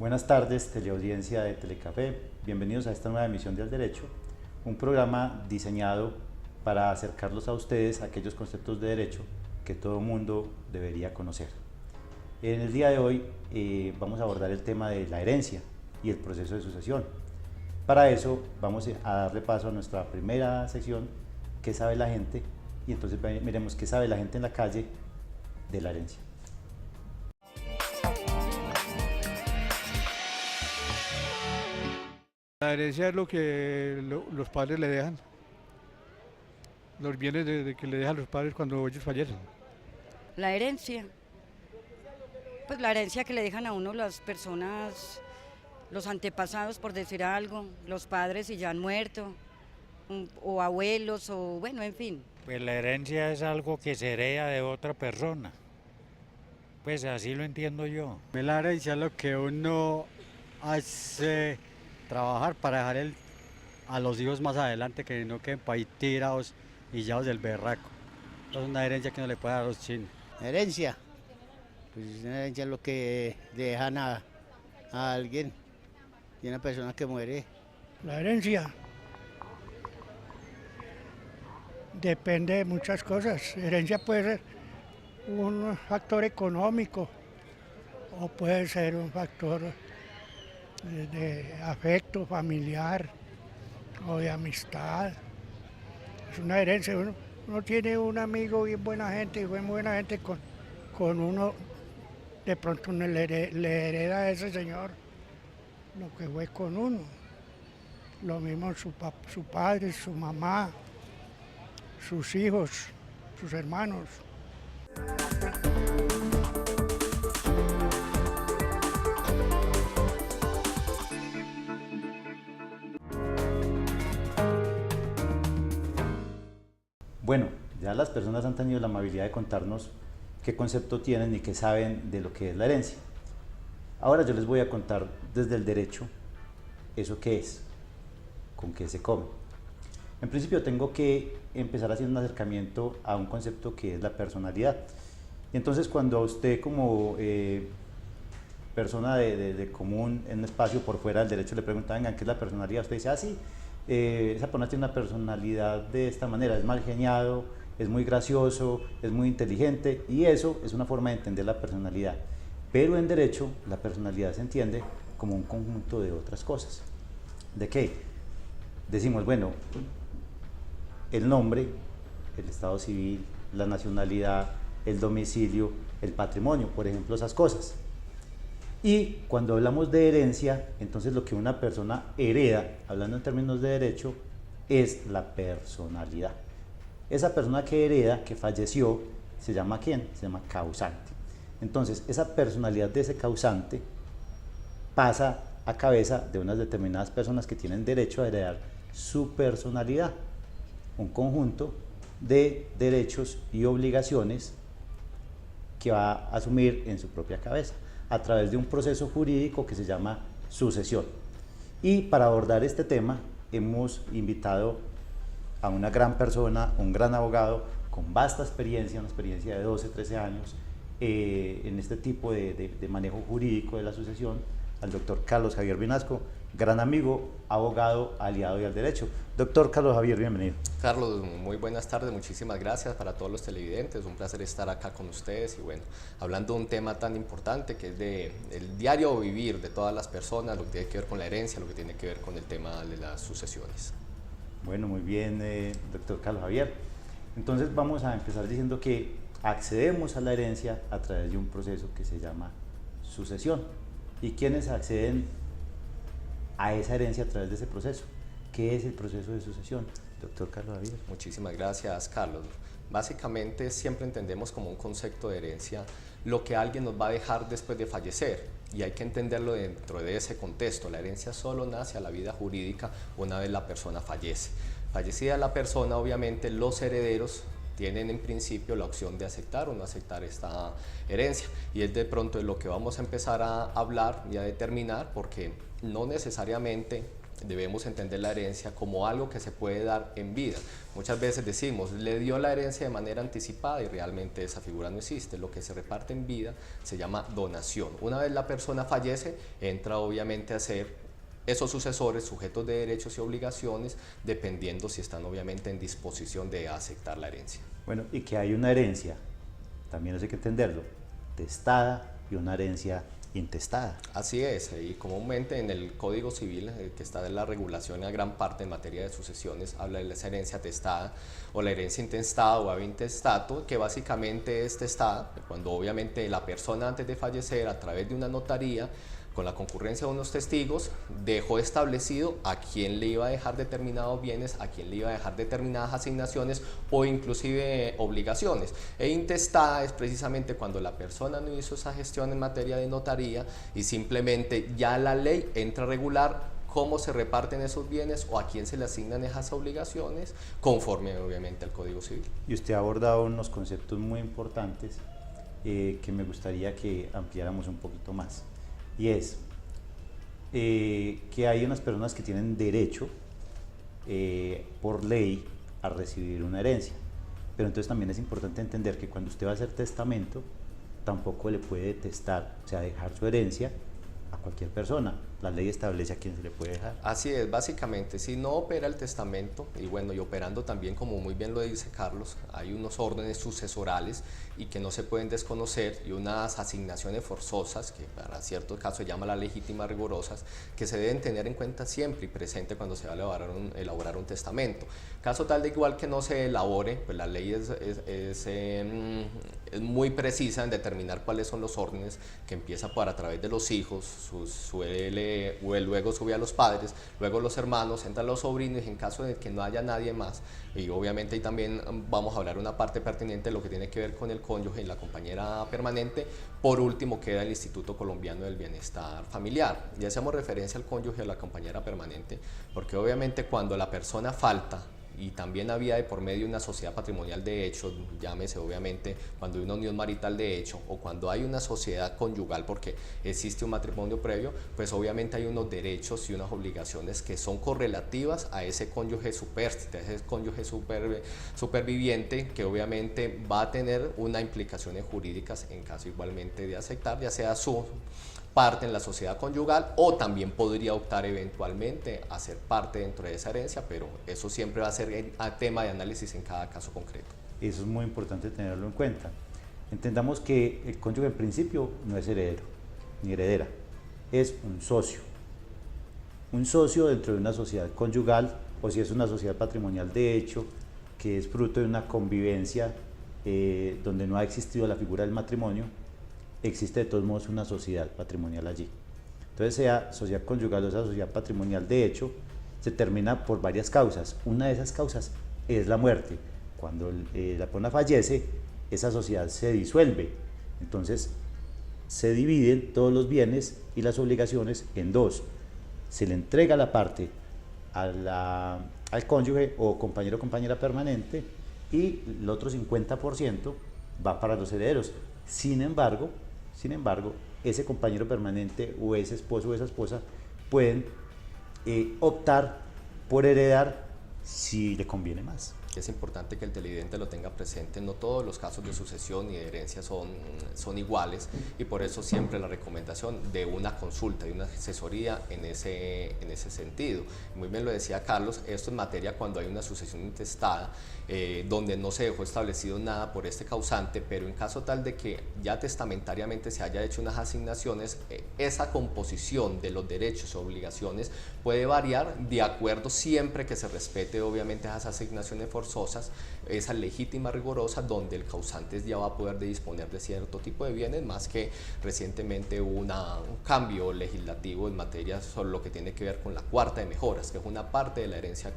Buenas tardes, teleaudiencia de Telecafé. Bienvenidos a esta nueva emisión de Al Derecho, un programa diseñado para acercarlos a ustedes a aquellos conceptos de derecho que todo mundo debería conocer. En el día de hoy vamos a abordar el tema de la herencia y el proceso de sucesión. Para eso vamos a darle paso a nuestra primera sección, ¿qué sabe la gente? Y entonces miremos qué sabe la gente en la calle de la herencia. La herencia es lo que los padres le dejan, los bienes de que le dejan los padres cuando ellos fallecen. La herencia, pues la herencia que le dejan a uno las personas, los antepasados, por decir algo, los padres si ya han muerto, o abuelos, o bueno, en fin. Pues la herencia es algo que se hereda de otra persona, pues así lo entiendo yo. La herencia es lo que uno hace trabajar para dejar a los hijos más adelante, que no queden para ahí tirados y llevados del berraco. Es una herencia que no le puede dar a los chinos. Herencia, pues una herencia es lo que le dejan a alguien, y una persona que muere. La herencia depende de muchas cosas. Herencia puede ser un factor económico o puede ser un factor de afecto familiar o de amistad. Es una herencia. Uno tiene un amigo bien buena gente y fue buena gente con uno, de pronto uno le hereda a ese señor lo que fue con uno. Lo mismo su padre, su mamá, sus hijos, sus hermanos. Bueno, ya las personas han tenido la amabilidad de contarnos qué concepto tienen y qué saben de lo que es la herencia. Ahora yo les voy a contar desde el derecho eso qué es, con qué se come. En principio tengo que empezar haciendo un acercamiento a un concepto que es la personalidad. Y entonces cuando a usted como persona de común en un espacio por fuera del derecho le preguntan, vengan, ¿qué es la personalidad? Usted dice, sí, esa persona tiene una personalidad de esta manera, es mal geniado, es muy gracioso, es muy inteligente, y eso es una forma de entender la personalidad. Pero en derecho la personalidad se entiende como un conjunto de otras cosas. ¿De qué? Decimos, bueno, el nombre, el estado civil, la nacionalidad, el domicilio, el patrimonio, por ejemplo, esas cosas. Y cuando hablamos de herencia, entonces lo que una persona hereda, hablando en términos de derecho, es la personalidad. Esa persona que hereda, que falleció, se llama ¿quién? Se llama causante. Entonces, esa personalidad de ese causante pasa a cabeza de unas determinadas personas que tienen derecho a heredar su personalidad, un conjunto de derechos y obligaciones que va a asumir en su propia cabeza a través de un proceso jurídico que se llama sucesión. Y para abordar este tema hemos invitado a una gran persona, un gran abogado con vasta experiencia, una experiencia de 12, 13 años en este tipo de manejo jurídico de la sucesión, al doctor Carlos Javier Vinasco, gran amigo, abogado, aliado y al derecho. Doctor Carlos Javier, bienvenido. Carlos, muy buenas tardes, muchísimas gracias para todos los televidentes, un placer estar acá con ustedes y bueno, hablando de un tema tan importante que es el diario vivir de todas las personas, lo que tiene que ver con la herencia, lo que tiene que ver con el tema de las sucesiones. Bueno, muy bien, doctor Carlos Javier. Entonces vamos a empezar diciendo que accedemos a la herencia a través de un proceso que se llama sucesión. ¿Y quiénes acceden a esa herencia a través de ese proceso? ¿Qué es el proceso de sucesión, doctor Carlos Javier? Muchísimas gracias, Carlos. Básicamente siempre entendemos como un concepto de herencia lo que alguien nos va a dejar después de fallecer y hay que entenderlo dentro de ese contexto. La herencia solo nace a la vida jurídica una vez la persona fallece. Fallecida la persona, obviamente los herederos tienen en principio la opción de aceptar o no aceptar esta herencia y es de pronto de lo que vamos a empezar a hablar y a determinar porque no necesariamente debemos entender la herencia como algo que se puede dar en vida. Muchas veces decimos, le dio la herencia de manera anticipada y realmente esa figura no existe. Lo que se reparte en vida se llama donación. Una vez la persona fallece, entra obviamente a ser esos sucesores sujetos de derechos y obligaciones, dependiendo si están obviamente en disposición de aceptar la herencia. Bueno, y que hay una herencia, también eso hay que entenderlo, testada y una herencia intestada. Así es, y comúnmente en el Código Civil, que está en la regulación en gran parte en materia de sucesiones, habla de la herencia testada o la herencia intestada o ave intestato, que básicamente es testada cuando obviamente la persona antes de fallecer, a través de una notaría, con la concurrencia de unos testigos, dejó establecido a quién le iba a dejar determinados bienes, a quién le iba a dejar determinadas asignaciones o inclusive obligaciones. E intestada es precisamente cuando la persona no hizo esa gestión en materia de notaría y simplemente ya la ley entra a regular cómo se reparten esos bienes o a quién se le asignan esas obligaciones, conforme obviamente al Código Civil. Y usted ha abordado unos conceptos muy importantes que me gustaría que ampliáramos un poquito más. Y es que hay unas personas que tienen derecho por ley a recibir una herencia, pero entonces también es importante entender que cuando usted va a hacer testamento tampoco le puede testar, o sea, dejar su herencia a cualquier persona. La ley establece a quién se le puede dejar. Así es, básicamente, si no opera el testamento, y bueno, y operando también, como muy bien lo dice Carlos, hay unos órdenes sucesorales y que no se pueden desconocer, y unas asignaciones forzosas, que para ciertos casos se llama las legítimas rigurosas, que se deben tener en cuenta siempre y presente cuando se va a elaborar un testamento. Caso tal de igual que no se elabore, pues la ley es muy precisa en determinar cuáles son los órdenes, que empieza por a través de los hijos, luego sube a los padres, luego los hermanos, entran los sobrinos, y en caso de que no haya nadie más, y obviamente ahí también vamos a hablar una parte pertinente de lo que tiene que ver con el cónyuge y la compañera permanente. Por último queda el Instituto Colombiano del Bienestar Familiar, y hacemos referencia al cónyuge y a la compañera permanente porque obviamente cuando la persona falta y también había de por medio una sociedad patrimonial de hecho, llámese obviamente cuando hay una unión marital de hecho o cuando hay una sociedad conyugal porque existe un matrimonio previo, pues obviamente hay unos derechos y unas obligaciones que son correlativas a ese cónyuge supérstite, a ese cónyuge superviviente, que obviamente va a tener unas implicaciones jurídicas en caso igualmente de aceptar, ya sea su parte en la sociedad conyugal, o también podría optar eventualmente a ser parte dentro de esa herencia, pero eso siempre va a ser tema de análisis en cada caso concreto. Eso es muy importante tenerlo en cuenta. Entendamos que el cónyuge en principio no es heredero ni heredera, es un socio. Un socio dentro de una sociedad conyugal, o si es una sociedad patrimonial de hecho, que es fruto de una convivencia donde no ha existido la figura del matrimonio, existe de todos modos una sociedad patrimonial allí. Entonces, sea sociedad conyugal o sea sociedad patrimonial de hecho, se termina por varias causas. Una de esas causas es la muerte. Cuando la persona fallece, esa sociedad se disuelve. Entonces, se dividen todos los bienes y las obligaciones en dos. Se le entrega la parte al cónyuge o compañero o compañera permanente y el otro 50% va para los herederos. Sin embargo, ese compañero permanente o ese esposo o esa esposa pueden optar por heredar si le conviene más. Es importante que el televidente lo tenga presente, no todos los casos de sucesión y de herencia son iguales, y por eso siempre la recomendación de una consulta, de una asesoría en ese sentido. Muy bien lo decía Carlos, esto es materia cuando hay una sucesión intestada, donde no se dejó establecido nada por este causante, pero en caso tal de que ya testamentariamente se haya hecho unas asignaciones, esa composición de los derechos o obligaciones puede variar de acuerdo siempre que se respete obviamente esas asignaciones forzosas, esa legítima rigurosa, donde el causante ya va a poder disponer de cierto tipo de bienes, más que recientemente hubo un cambio legislativo en materia sobre lo que tiene que ver con la cuarta de mejoras, que es una parte de la herencia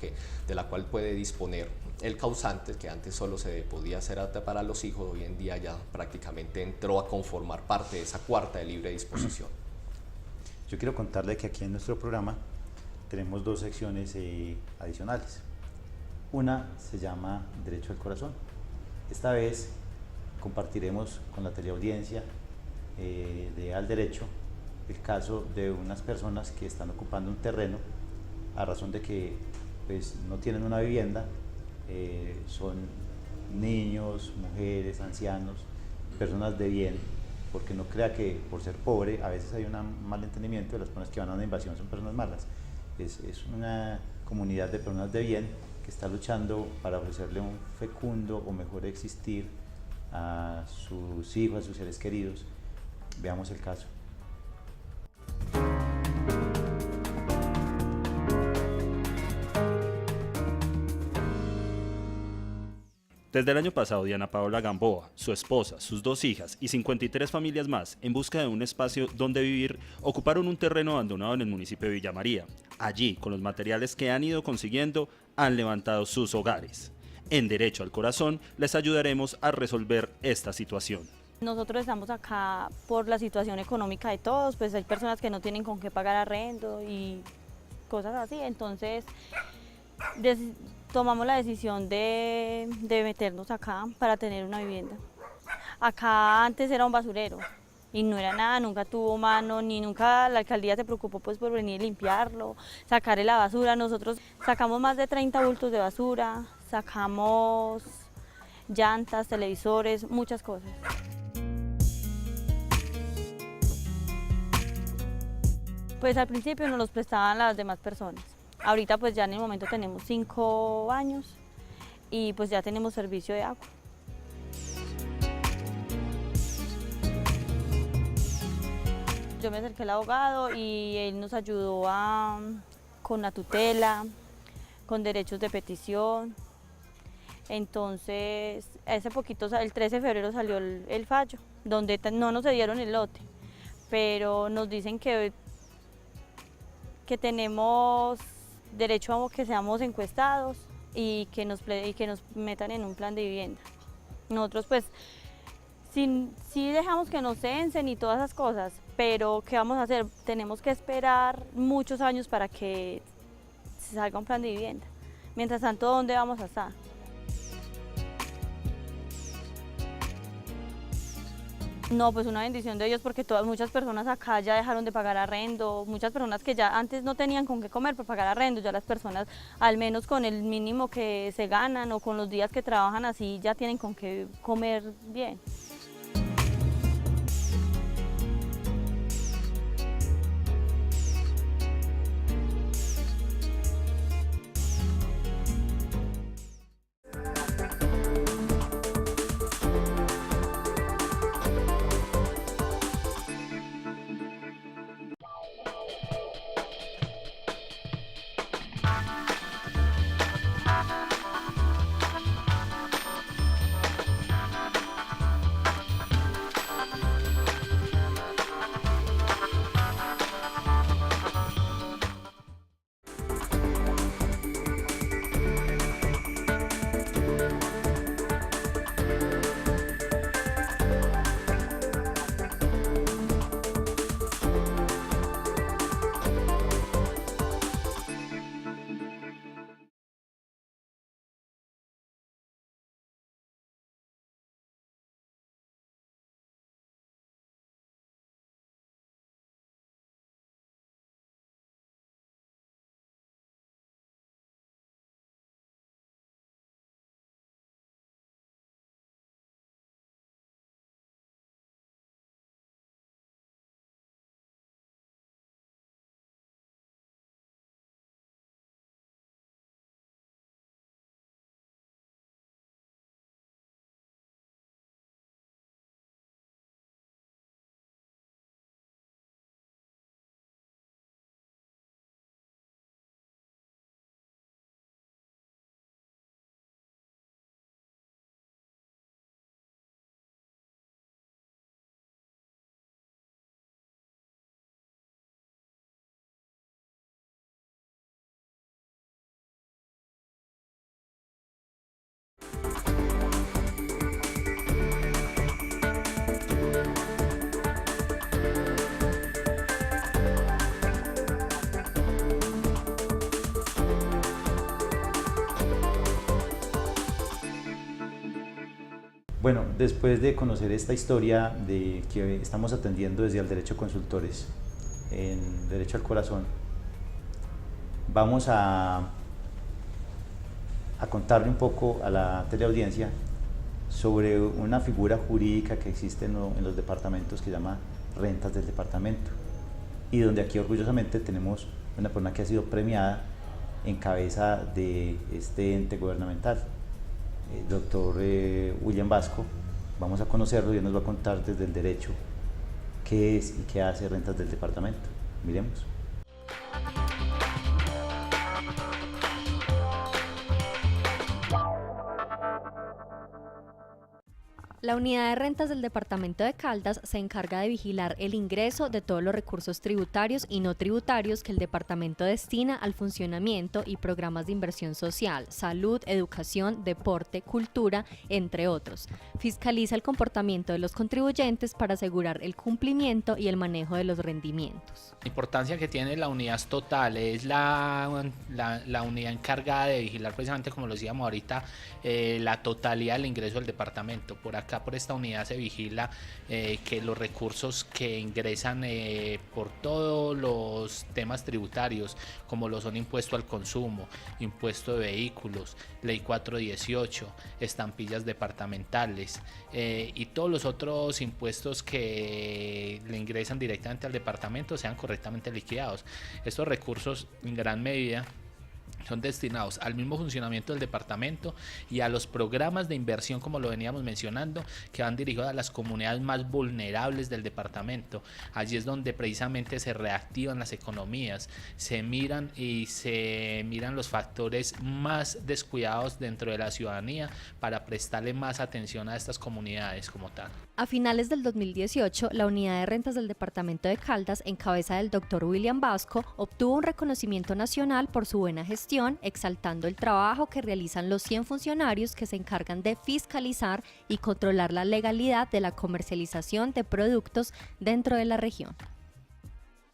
de la cual puede disponer el causante, que antes solo se podía hacer para los hijos, hoy en día ya prácticamente entró a conformar parte de esa cuarta de libre disposición. Yo quiero contarle que aquí en nuestro programa tenemos dos secciones adicionales. Una se llama Derecho al Corazón. Esta vez compartiremos con la teleaudiencia de Al Derecho el caso de unas personas que están ocupando un terreno a razón de que pues, no tienen una vivienda, son niños, mujeres, ancianos, personas de bien, porque no crea que por ser pobre a veces hay un mal entendimiento de las personas que van a una invasión son personas malas. Es una comunidad de personas de bien que está luchando para ofrecerle un fecundo o mejor existir a sus hijos, a sus seres queridos. Veamos el caso. Desde el año pasado, Diana Paola Gamboa, su esposa, sus 2 hijas y 53 familias más, en busca de un espacio donde vivir, ocuparon un terreno abandonado en el municipio de Villa María. Allí, con los materiales que han ido consiguiendo, han levantado sus hogares. En Derecho al Corazón, les ayudaremos a resolver esta situación. Nosotros estamos acá por la situación económica de todos, pues hay personas que no tienen con qué pagar arrendo y cosas así, entonces tomamos la decisión de meternos acá para tener una vivienda. Acá antes era un basurero y no era nada, nunca tuvo mano, ni nunca la alcaldía se preocupó pues por venir a limpiarlo, sacarle la basura. Nosotros sacamos más de 30 bultos de basura, sacamos llantas, televisores, muchas cosas. Pues al principio nos los prestaban las demás personas. Ahorita pues ya en el momento tenemos 5 años y pues ya tenemos servicio de agua. Yo me acerqué al abogado y él nos ayudó con la tutela, con derechos de petición. Entonces, hace poquito, el 13 de febrero salió el fallo, donde no nos cedieron el lote, pero nos dicen que tenemos derecho a que seamos encuestados y que nos metan en un plan de vivienda. Nosotros pues sí dejamos que nos censen y todas esas cosas, pero ¿qué vamos a hacer? Tenemos que esperar muchos años para que se salga un plan de vivienda. Mientras tanto, ¿dónde vamos a estar? No, pues una bendición de Dios porque muchas personas acá ya dejaron de pagar arrendo, muchas personas que ya antes no tenían con qué comer para pagar arrendo, ya las personas al menos con el mínimo que se ganan o con los días que trabajan así ya tienen con qué comer bien. Bueno, después de conocer esta historia de que estamos atendiendo desde el Derecho Consultores en Derecho al Corazón, vamos a contarle un poco a la teleaudiencia sobre una figura jurídica que existe en los departamentos que se llama rentas del departamento, y donde aquí orgullosamente tenemos una persona que ha sido premiada en cabeza de este ente gubernamental, el doctor William Vasco. Vamos a conocerlo y él nos va a contar desde el derecho qué es y qué hace rentas del departamento. Miremos. La unidad de rentas del departamento de Caldas se encarga de vigilar el ingreso de todos los recursos tributarios y no tributarios que el departamento destina al funcionamiento y programas de inversión social, salud, educación, deporte, cultura, entre otros. Fiscaliza el comportamiento de los contribuyentes para asegurar el cumplimiento y el manejo de los rendimientos. La importancia que tiene la unidad total es la unidad encargada de vigilar precisamente, como lo decíamos ahorita, la totalidad del ingreso del departamento. Por acá, por esta unidad se vigila que los recursos que ingresan por todos los temas tributarios, como lo son impuesto al consumo, impuesto de vehículos, ley 418, estampillas departamentales y todos los otros impuestos que le ingresan directamente al departamento, sean correctamente liquidados. Estos recursos en gran medida son destinados al mismo funcionamiento del departamento y a los programas de inversión, como lo veníamos mencionando, que van dirigidos a las comunidades más vulnerables del departamento. Allí es donde precisamente se reactivan las economías, se miran los factores más descuidados dentro de la ciudadanía para prestarle más atención a estas comunidades como tal. A finales del 2018, la unidad de rentas del departamento de Caldas, en cabeza del doctor William Vasco, obtuvo un reconocimiento nacional por su buena gestión, exaltando el trabajo que realizan los 100 funcionarios que se encargan de fiscalizar y controlar la legalidad de la comercialización de productos dentro de la región.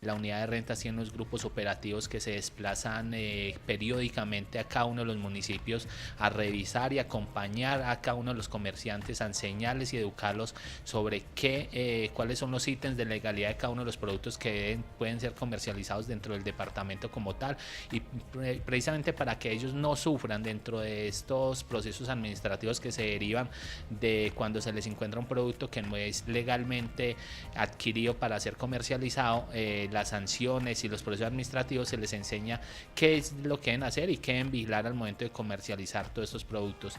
La unidad de rentas tiene unos grupos operativos que se desplazan periódicamente a cada uno de los municipios a revisar y acompañar a cada uno de los comerciantes, a enseñarles y educarlos sobre cuáles son los ítems de legalidad de cada uno de los productos que pueden ser comercializados dentro del departamento como tal, y precisamente para que ellos no sufran dentro de estos procesos administrativos que se derivan de cuando se les encuentra un producto que no es legalmente adquirido para ser comercializado. Las sanciones y los procesos administrativos se les enseña qué es lo que deben hacer y qué deben vigilar al momento de comercializar todos estos productos.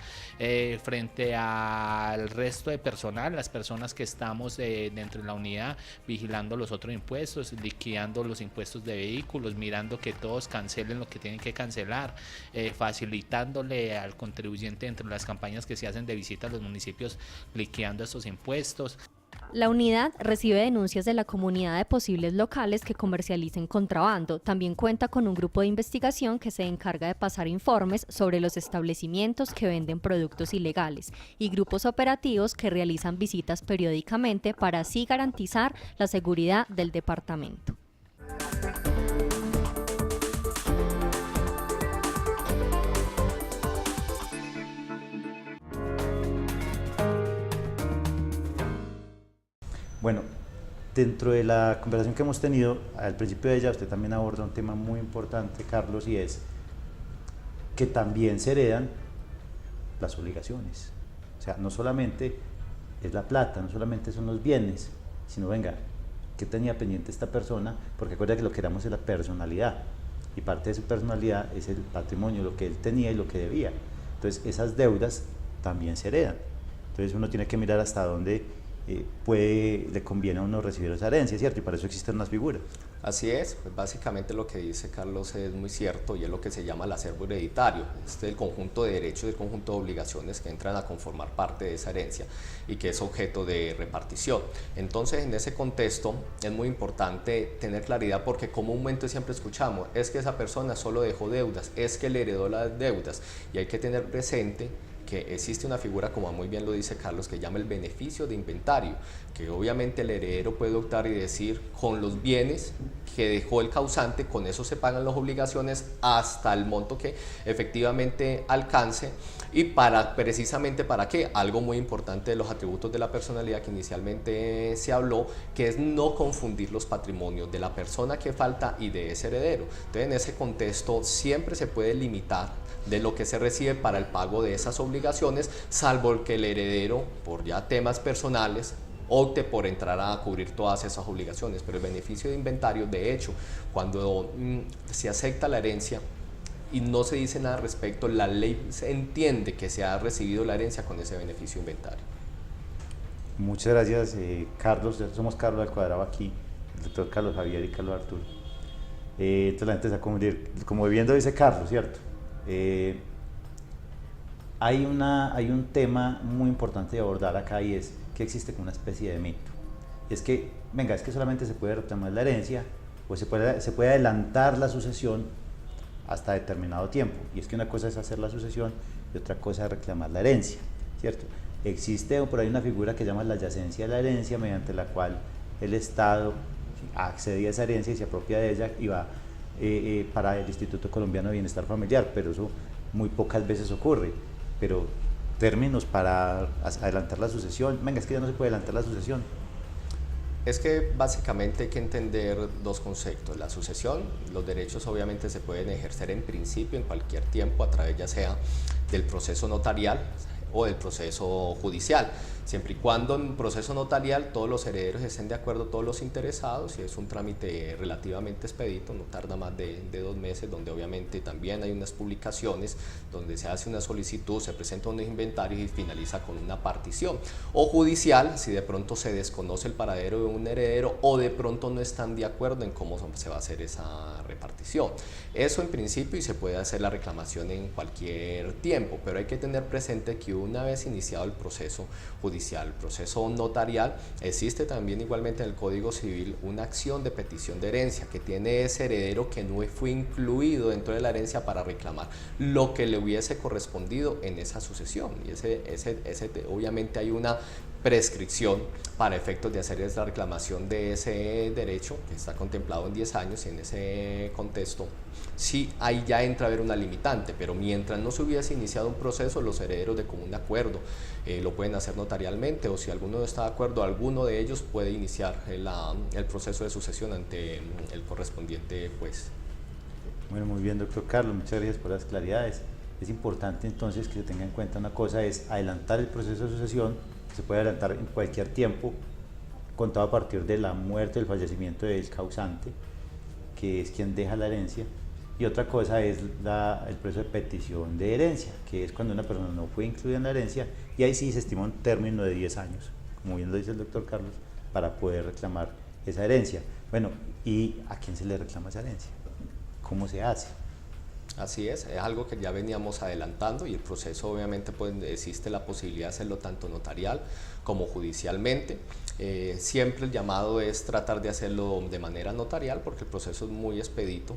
Frente al resto de personal, las personas que estamos dentro de la unidad, vigilando los otros impuestos, liquidando los impuestos de vehículos, mirando que todos cancelen lo que tienen que cancelar, facilitándole al contribuyente dentro de las campañas que se hacen de visita a los municipios, liquidando estos impuestos. La unidad recibe denuncias de la comunidad de posibles locales que comercialicen contrabando. También cuenta con un grupo de investigación que se encarga de pasar informes sobre los establecimientos que venden productos ilegales y grupos operativos que realizan visitas periódicamente para así garantizar la seguridad del departamento. Bueno, dentro de la conversación que hemos tenido, al principio de ella usted también aborda un tema muy importante, Carlos, y es que también se heredan las obligaciones. O sea, no solamente es la plata, no solamente son los bienes, sino venga, ¿qué tenía pendiente esta persona? Porque acuerda que lo que éramos es la personalidad, y parte de su personalidad es el patrimonio, lo que él tenía y lo que debía. Entonces, esas deudas también se heredan. Entonces, uno tiene que mirar hasta dónde le conviene a uno recibir esa herencia, ¿cierto? Y para eso existen unas figuras. Así es, pues básicamente lo que dice Carlos es muy cierto y es lo que se llama el acervo hereditario. Este es el conjunto de derechos y el conjunto de obligaciones que entran a conformar parte de esa herencia y que es objeto de repartición. Entonces, en ese contexto es muy importante tener claridad, porque comúnmente siempre escuchamos, es que esa persona solo dejó deudas, es que le heredó las deudas, y hay que tener presente que existe una figura, como muy bien lo dice Carlos, que llama el beneficio de inventario, que obviamente el heredero puede optar y decir, con los bienes que dejó el causante, con eso se pagan las obligaciones hasta el monto que efectivamente alcance. Y precisamente para qué, algo muy importante de los atributos de la personalidad que inicialmente se habló, que es no confundir los patrimonios de la persona que falta y de ese heredero. Entonces, en ese contexto siempre se puede limitar de lo que se recibe para el pago de esas obligaciones, salvo que el heredero, por ya temas personales, opte por entrar a cubrir todas esas obligaciones. Pero el beneficio de inventario, de hecho, cuando se acepta la herencia y no se dice nada al respecto, la ley se entiende que se ha recibido la herencia con ese beneficio de inventario. Muchas gracias, Carlos. Somos Carlos al Cuadrado aquí, el doctor Carlos Javier y Carlos Arturo. Entonces la gente está como viendo, dice Carlos, ¿cierto? Hay un tema muy importante de abordar acá, y es que existe como una especie de mito. Es que, venga, es que solamente se puede reclamar la herencia, o se puede adelantar la sucesión hasta determinado tiempo. Y es que una cosa es hacer la sucesión y otra cosa es reclamar la herencia, ¿cierto? Existe por ahí una figura que llama la yacencia de la herencia, mediante la cual el Estado accede a esa herencia y se apropia de ella y va para el Instituto Colombiano de Bienestar Familiar, pero eso muy pocas veces ocurre. Pero términos para adelantar la sucesión, venga, es que ya no se puede adelantar la sucesión. Es que básicamente hay que entender dos conceptos. La sucesión, los derechos obviamente se pueden ejercer en principio en cualquier tiempo a través ya sea del proceso notarial o del proceso judicial, siempre y cuando en proceso notarial todos los herederos estén de acuerdo, todos los interesados, y es un trámite relativamente expedito, no tarda más de 2 meses, donde obviamente también hay unas publicaciones donde se hace una solicitud, se presenta unos inventarios y finaliza con una partición. O judicial, si de pronto se desconoce el paradero de un heredero o de pronto no están de acuerdo en cómo se va a hacer esa repartición. Eso en principio, y se puede hacer la reclamación en cualquier tiempo, pero hay que tener presente que una vez iniciado el proceso judicial, el proceso notarial, existe también igualmente en el Código Civil una acción de petición de herencia que tiene ese heredero que no fue incluido dentro de la herencia para reclamar lo que le hubiese correspondido en esa sucesión. Y obviamente hay una prescripción para efectos de hacer la reclamación de ese derecho, que está contemplado en 10 años, y en ese contexto sí ahí ya entra a haber una limitante, pero mientras no se hubiese iniciado un proceso, los herederos de común acuerdo lo pueden hacer notarialmente, o si alguno no está de acuerdo, alguno de ellos puede iniciar el proceso de sucesión ante el correspondiente juez. Bueno, muy bien, doctor Carlos, muchas gracias por las claridades. Es importante entonces que se tenga en cuenta una cosa, es adelantar el proceso de sucesión. Se puede adelantar en cualquier tiempo, contado a partir de la muerte, del fallecimiento del causante, que es quien deja la herencia. Y otra cosa es el proceso de petición de herencia, que es cuando una persona no fue incluida en la herencia, y ahí sí se estima un término de 10 años, como bien lo dice el doctor Carlos, para poder reclamar esa herencia. Bueno, ¿y a quién se le reclama esa herencia? ¿Cómo se hace? Así es algo que ya veníamos adelantando, y el proceso obviamente pues existe la posibilidad de hacerlo tanto notarial como judicialmente. Siempre el llamado es tratar de hacerlo de manera notarial porque el proceso es muy expedito.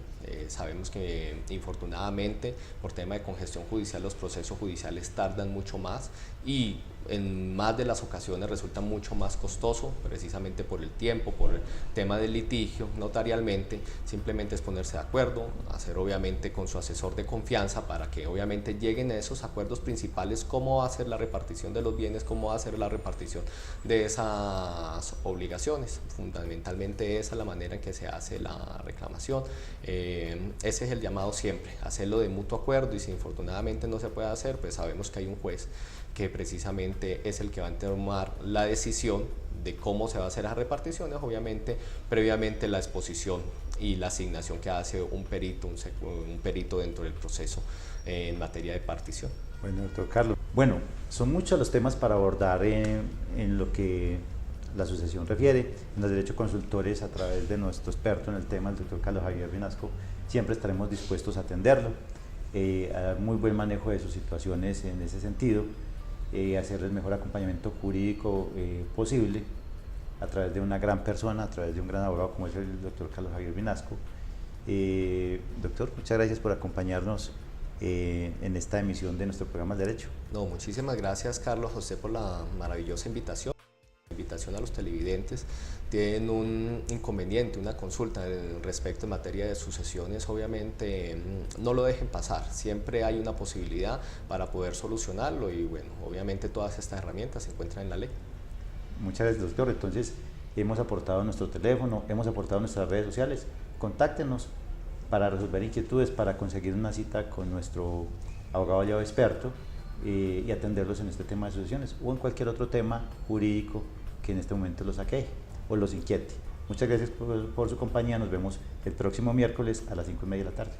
Sabemos que infortunadamente por tema de congestión judicial los procesos judiciales tardan mucho más y en más de las ocasiones resulta mucho más costoso, precisamente por el tiempo, por el tema del litigio. Notarialmente simplemente es ponerse de acuerdo, hacer obviamente con su asesor de confianza para que obviamente lleguen a esos acuerdos principales, cómo va a ser la repartición de los bienes, cómo va a ser la repartición de esas obligaciones. Fundamentalmente esa es la manera en que se hace la reclamación. Ese es el llamado siempre, hacerlo de mutuo acuerdo, y si infortunadamente no se puede hacer, pues sabemos que hay un juez que precisamente es el que va a tomar la decisión de cómo se va a hacer las reparticiones, obviamente previamente la exposición y la asignación que hace un perito dentro del proceso en materia de partición. Bueno, doctor Carlos, bueno, son muchos los temas para abordar en lo que la sucesión refiere. En los derechos consultores, a través de nuestro experto en el tema, el doctor Carlos Javier Vinasco, siempre estaremos dispuestos a atenderlo, a dar muy buen manejo de sus situaciones en ese sentido, hacer el mejor acompañamiento jurídico posible a través de una gran persona, a través de un gran abogado como es el doctor Carlos Javier Vinasco. Doctor, muchas gracias por acompañarnos en esta emisión de nuestro programa El Derecho. No, muchísimas gracias, Carlos, a usted por la maravillosa invitación. Invitación a los televidentes, tienen un inconveniente, una consulta respecto en materia de sucesiones, obviamente no lo dejen pasar, siempre hay una posibilidad para poder solucionarlo y bueno, obviamente todas estas herramientas se encuentran en la ley. Muchas gracias, doctor. Entonces hemos aportado nuestro teléfono, hemos aportado nuestras redes sociales, contáctenos para resolver inquietudes, para conseguir una cita con nuestro abogado ya experto y atenderlos en este tema de sucesiones o en cualquier otro tema jurídico que en este momento los aqueje o los inquiete. Muchas gracias por su compañía, nos vemos el próximo miércoles a las 5:30 de la tarde.